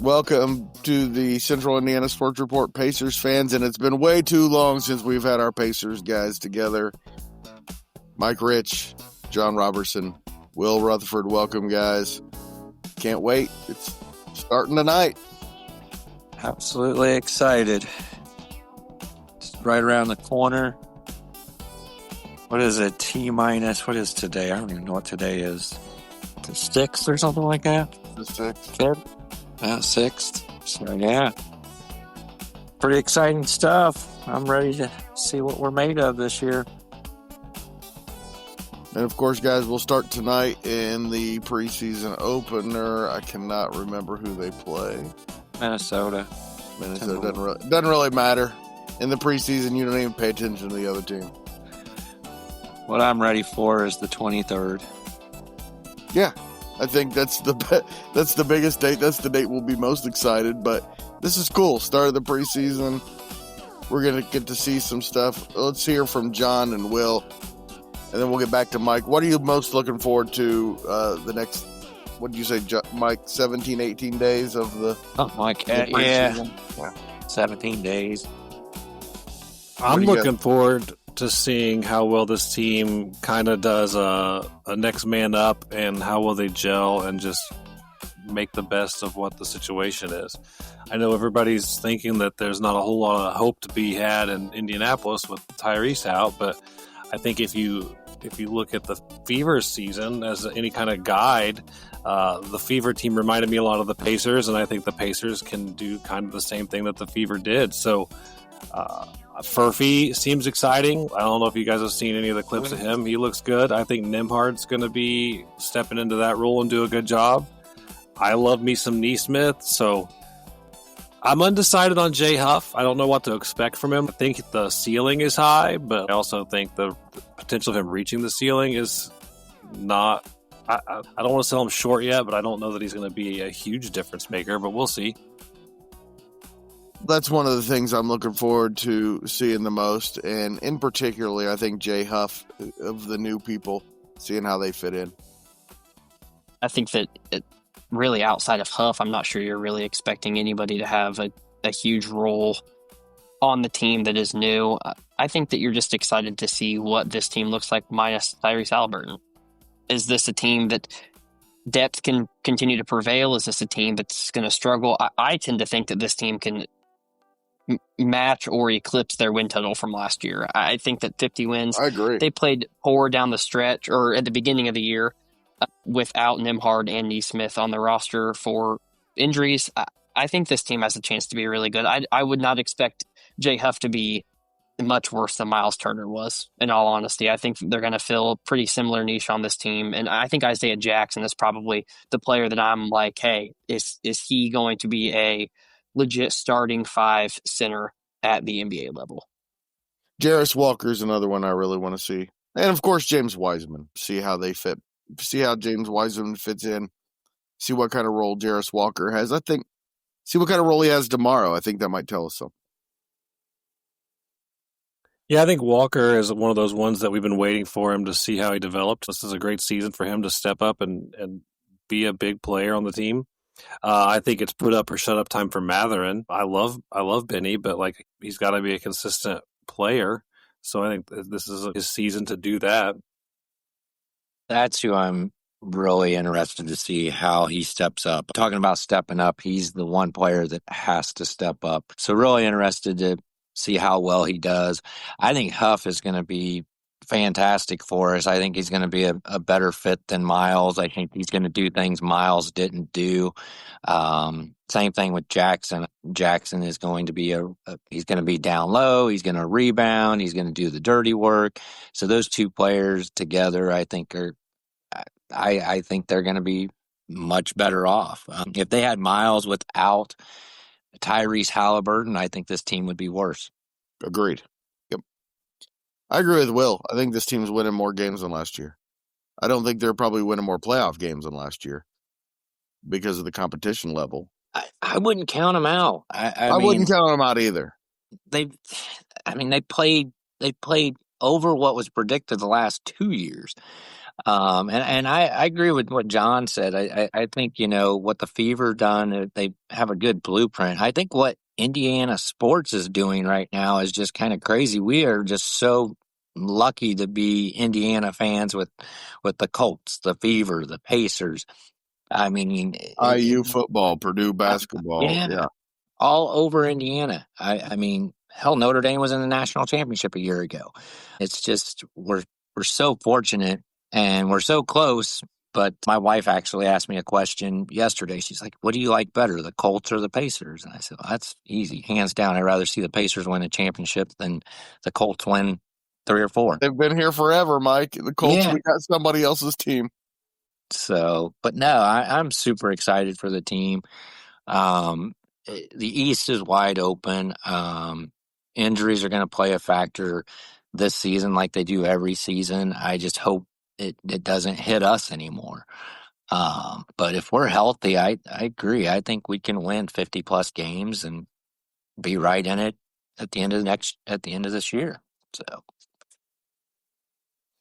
Welcome to the Central Indiana Sports Report Pacers fans, and it's been way too long since we've had our Pacers guys together. Mike Rich, John Robertson, Will Retherford, welcome guys. Can't wait. It's starting tonight. Absolutely excited. It's right around the corner. What is it? T-minus, what is today? I don't even know what today is. The 6th or something like that? The 6th. 5th? 6th. So, yeah. Pretty exciting stuff. I'm ready to see what we're made of this year. And, of course, guys, we'll start tonight in the preseason opener. I cannot remember who they play. Minnesota doesn't really matter. In the preseason, you don't even pay attention to the other team. What I'm ready for is the 23rd. Yeah, I think that's the biggest date. That's the date we'll be most excited. But this is cool. Start of the preseason. We're going to get to see some stuff. Let's hear from John and Will, and then we'll get back to Mike. What are you most looking forward to the next, what did you say, Mike, 17, 18 days of the preseason? Yeah, 17 days. I'm looking forward to seeing how well this team kind of does a next man up and how well they gel and just make the best of what the situation is. I know everybody's thinking that there's not a whole lot of hope to be had in Indianapolis with Tyrese out, but I think if you look at the Fever season as any kind of guide, the Fever team reminded me a lot of the Pacers, and I think the Pacers can do kind of the same thing that the Fever did. So Furphy seems exciting. I don't know if you guys have seen any of the clips of him. He looks good. I think Nembhard's going to be stepping into that role and do a good job. I love me some Nesmith, so I'm undecided on Jay Huff. I don't know what to expect from him. I think the ceiling is high, but I also think the potential of him reaching the ceiling is not. I don't want to sell him short yet, but I don't know that he's going to be a huge difference maker, but we'll see. That's one of the things I'm looking forward to seeing the most, and in particularly, I think Jay Huff, of the new people, seeing how they fit in. I think that really outside of Huff, I'm not sure you're really expecting anybody to have a huge role on the team that is new. I think that you're just excited to see what this team looks like minus Tyrese Halliburton. Is this a team that depth can continue to prevail? Is this a team that's going to struggle? I tend to think that this team can match or eclipse their win total from last year. I think that 50 wins. I agree. They played poor down the stretch or at the beginning of the year without Nembhard and Nesmith on the roster for injuries. I think this team has a chance to be really good. I would not expect Jay Huff to be much worse than Miles Turner was, in all honesty. I think they're going to fill a pretty similar niche on this team. And I think Isaiah Jackson is probably the player that I'm like, hey, is he going to be a legit starting 5 center at the NBA level? Jarris Walker's another one I really want to see. And, of course, James Wiseman. See how they fit. See how James Wiseman fits in. See what kind of role Jarris Walker has. See what kind of role he has tomorrow. I think that might tell us something. Yeah, I think Walker is one of those ones that we've been waiting for him to see how he developed. This is a great season for him to step up and be a big player on the team. I think it's put up or shut up time for Matherin. I love Benny, but he's got to be a consistent player. So I think this is his season to do that. That's who I'm really interested to see how he steps up. Talking about stepping up, he's the one player that has to step up. So really interested to see how well he does. I think Huff is going to be fantastic for us. I think he's going to be a better fit than Miles. I think he's going to do things Miles didn't do. Same thing with Jackson. Jackson is going to be he's going to be down low. He's going to rebound. He's going to do the dirty work. So those two players together, I think I think they're going to be much better off. If they had Miles without Tyrese Halliburton, I think this team would be worse. Agreed. Yep. I agree with Will. I think this team's winning more games than last year. I don't think they're probably winning more playoff games than last year because of the competition level. I wouldn't count them out. I wouldn't count them out either. They played over what was predicted the last 2 years. And I agree with what John said. I think, what the Fever done, they have a good blueprint. I think what Indiana sports is doing right now is just kind of crazy. We are just so lucky to be Indiana fans with the Colts, the Fever, the Pacers. I mean, IU football, Purdue uh, basketball. yeah, Yeah. all over Indiana. I mean, hell, Notre Dame was in the national championship a year ago. It's just we're so fortunate and we're so close. But my wife actually asked me a question yesterday. She's like, "What do you like better, the Colts or the Pacers?" And I said, well, "That's easy, hands down. I'd rather see the Pacers win a championship than the Colts win 3 or 4." They've been here forever, Mike. The Colts, Yeah. we got somebody else's team. So, but no, I'm super excited for the team. The East is wide open. Injuries are going to play a factor this season like they do every season. I just hope it doesn't hit us anymore. But if we're healthy, I agree. I think we can win 50 plus games and be right in it at the end of this year. So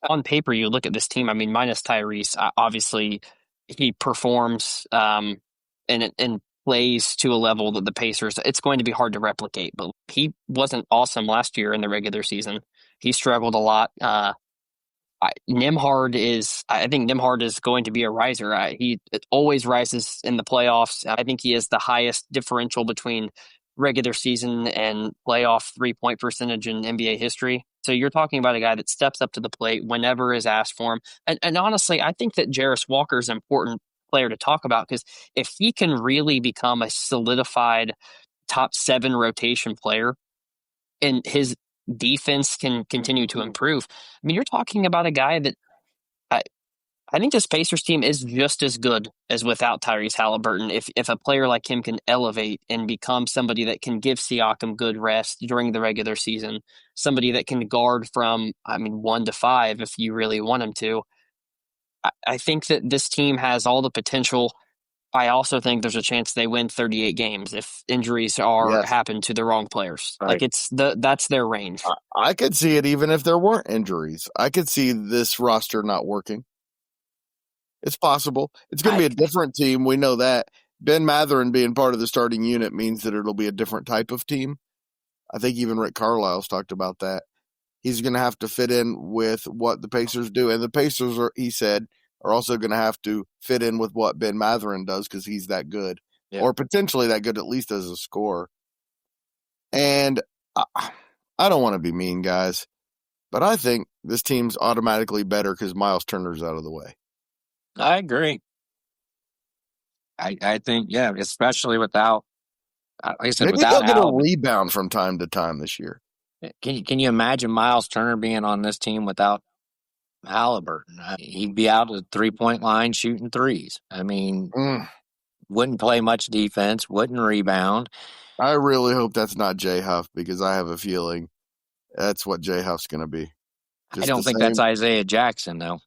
On paper, you look at this team. I mean, minus Tyrese, obviously he performs and plays to a level that the Pacers. It's going to be hard to replicate. But he wasn't awesome last year in the regular season. He struggled a lot. I think Nimhard is going to be a riser. He always rises in the playoffs. I think he is the highest differential between regular season and playoff 3-point percentage in NBA history. So you're talking about a guy that steps up to the plate whenever is asked for him. And honestly, I think that Jarris Walker is an important player to talk about because if he can really become a solidified top 7 rotation player and his defense can continue to improve. I mean, you're talking about a guy that I think this Pacers team is just as good as without Tyrese Halliburton. If a player like him can elevate and become somebody that can give Siakam good rest during the regular season, somebody that can guard from, 1 to 5 if you really want him to, I think that this team has all the potential. I also think there's a chance they win 38 games if injuries happen to the wrong players. right. Like that's their range. I could see it even if there weren't injuries. I could see this roster not working. It's possible. It's going to be a different team. We know that. Ben Mathurin being part of the starting unit means that it'll be a different type of team. I think even Rick Carlisle's talked about that. He's going to have to fit in with what the Pacers do. And the Pacers, he said, are also going to have to fit in with what Ben Mathurin does because he's that good. Yeah. Or potentially that good, at least as a scorer. And I don't want to be mean, guys, but I think this team's automatically better because Miles Turner's out of the way. I agree. I think, yeah, especially without, like I said, maybe without they'll get a rebound from time to time this year. Can you imagine Miles Turner being on this team without Halliburton? He'd be out at the 3-point line shooting threes. I mean, wouldn't play much defense, wouldn't rebound. I really hope that's not Jay Huff because I have a feeling that's what Jay Huff's going to be. I don't think that's Isaiah Jackson, though.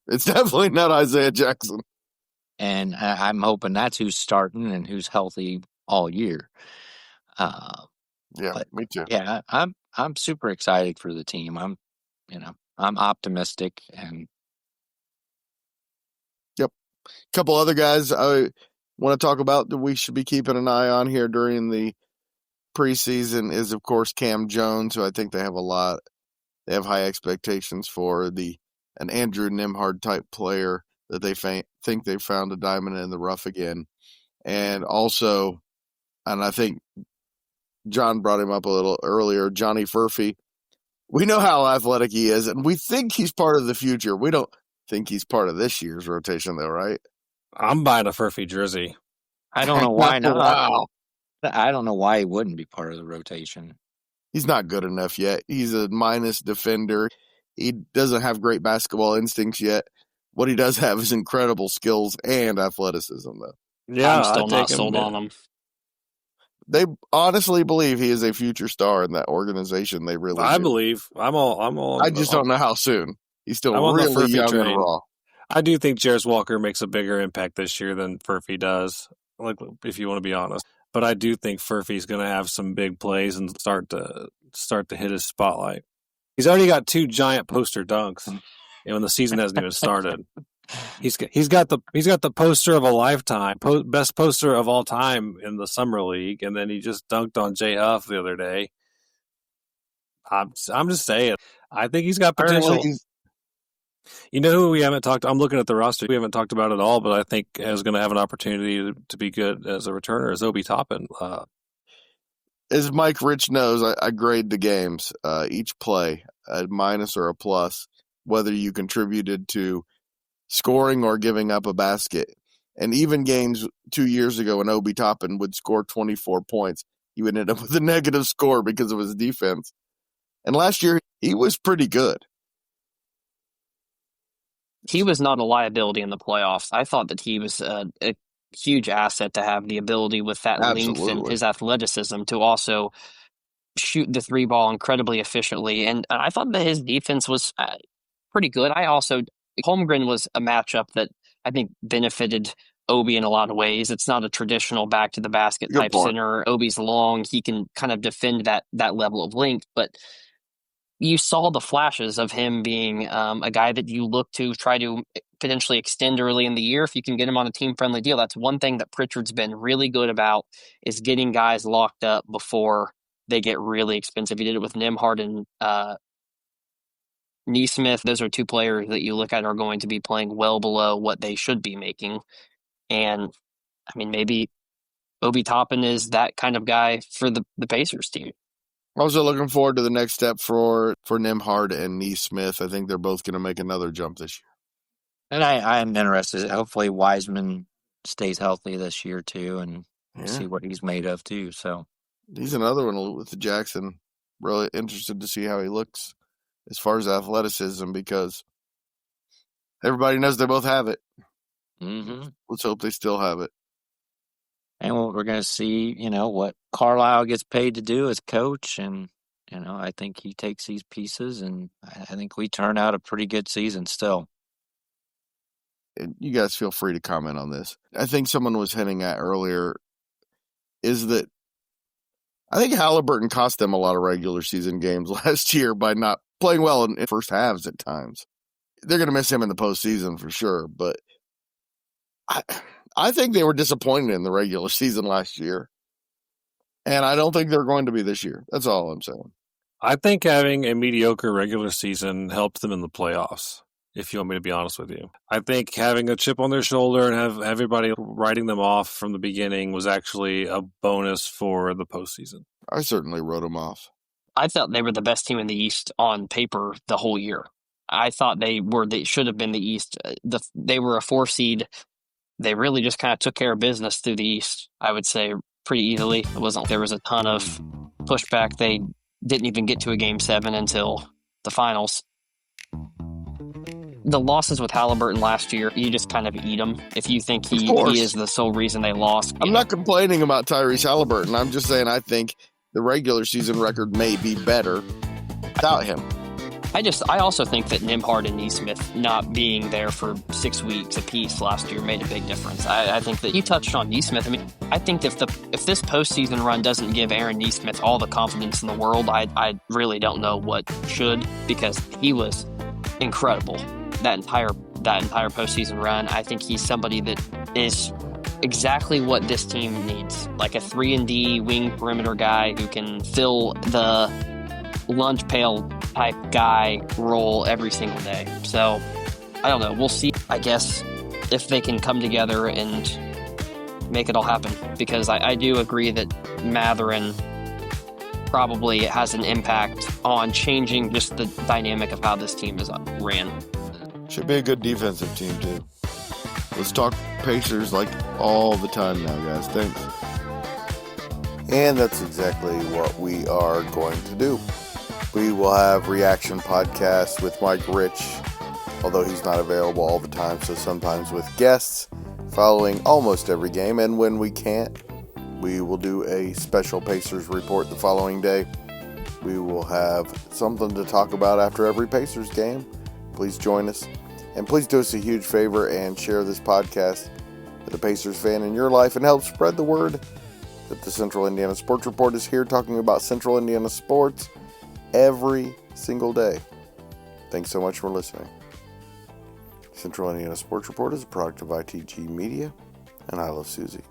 It's definitely not Isaiah Jackson. And I'm hoping that's who's starting and who's healthy all year. Me too. Yeah, I'm super excited for the team. I'm optimistic and. Yep. A couple other guys I want to talk about that we should be keeping an eye on here during the preseason is, of course, Cam Jones, who I think they have high expectations for, an Andrew Nimhard type player that they think they found a diamond in the rough again. And also, and I think John brought him up a little earlier, Johnny Furphy. We know how athletic he is, and we think he's part of the future. We don't think he's part of this year's rotation, though, right? I'm buying a Furphy jersey. I don't know why not. Wow. I don't know why he wouldn't be part of the rotation. He's not good enough yet. He's a minus defender. He doesn't have great basketball instincts yet. What he does have is incredible skills and athleticism, though. Yeah, I'm still not sold on him. They honestly believe he is a future star in that organization. They really I do. believe. I'm all. I just don't know how soon. He's still really young and raw. I do think Jarris Walker makes a bigger impact this year than Furphy does, like if you want to be honest. But I do think Furphy's going to have some big plays and start to hit his spotlight. He's already got 2 giant poster dunks and when the season hasn't even started. He's got the poster of a lifetime, best poster of all time in the summer league, and then he just dunked on Jay Huff the other day. I'm just saying, I think he's got potential. You know who we haven't talked? I'm looking at the roster. We haven't talked about it at all, but I think is going to have an opportunity to be good as a returner is Obi Toppin. As Mike Rich knows, I grade the games, each play, a minus or a plus, whether you contributed to scoring or giving up a basket. And even games 2 years ago when Obi Toppin would score 24 points, he would end up with a negative score because of his defense. And last year, he was pretty good. He was not a liability in the playoffs. I thought that he was a huge asset to have the ability with that length and his athleticism to also shoot the three ball incredibly efficiently. And I thought that his defense was pretty good. Holmgren was a matchup that I think benefited Obi in a lot of ways. It's not a traditional back to the basket type center. Obi's long. He can kind of defend that level of length, but you saw the flashes of him being a guy that you look to try to potentially extend early in the year if you can get him on a team-friendly deal. That's one thing that Pritchard's been really good about is getting guys locked up before they get really expensive. He did it with Nembhard and Neesmith. Those are two players that you look at are going to be playing well below what they should be making. And, I mean, maybe Obi Toppin is that kind of guy for the Pacers team. Also looking forward to the next step for Nembhard and Neesmith. I think they're both going to make another jump this year. And I'm interested. Hopefully Wiseman stays healthy this year too, and see what he's made of too. So he's another one with the Jackson. Really interested to see how he looks as far as athleticism because everybody knows they both have it. Mm-hmm. Let's hope they still have it. And we're going to see, what Carlisle gets paid to do as coach. And, I think he takes these pieces, and I think we turn out a pretty good season still. And you guys feel free to comment on this. I think someone was hinting at earlier is that I think Halliburton cost them a lot of regular season games last year by not playing well in first halves at times. They're going to miss him in the postseason for sure, but I think they were disappointed in the regular season last year, and I don't think they're going to be this year. That's all I'm saying. I think having a mediocre regular season helps them in the playoffs, if you want me to be honest with you. I think having a chip on their shoulder and have everybody writing them off from the beginning was actually a bonus for the postseason. I certainly wrote them off. I thought they were the best team in the East on paper the whole year. I thought they should have been the East. They were a 4 seed. They really just kind of took care of business through the East, I would say, pretty easily. There was a ton of pushback. They didn't even get to a Game 7 until the finals. The losses with Halliburton last year, you just kind of eat them. If you think he is the sole reason they lost. I'm not complaining about Tyrese Halliburton. I'm just saying I think the regular season record may be better without him. I also think that Nembhard and Neesmith not being there for 6 weeks apiece last year made a big difference. I think that you touched on Neesmith. I mean, I think if this postseason run doesn't give Aaron Neesmith all the confidence in the world, I really don't know what should, because he was incredible that entire postseason run. I think he's somebody that is exactly what this team needs, like a 3-and-D wing perimeter guy who can fill the lunch pail type guy role every single day. So I don't know. We'll see, I guess, if they can come together and make it all happen, because I do agree that Mathurin probably has an impact on changing just the dynamic of how this team is ran. Should be a good defensive team too. Let's talk Pacers like all the time now, guys. Thanks. And that's exactly what we are going to do. We will have reaction podcasts with Mike Rich, although he's not available all the time, so sometimes with guests following almost every game. And when we can't, we will do a special Pacers report the following day. We will have something to talk about after every Pacers game. Please join us. And please do us a huge favor and share this podcast with a Pacers fan in your life and help spread the word that the Central Indiana Sports Report is here talking about Central Indiana sports every single day. Thanks so much for listening. Central Indiana Sports Report is a product of ITG Media, and I love Susie.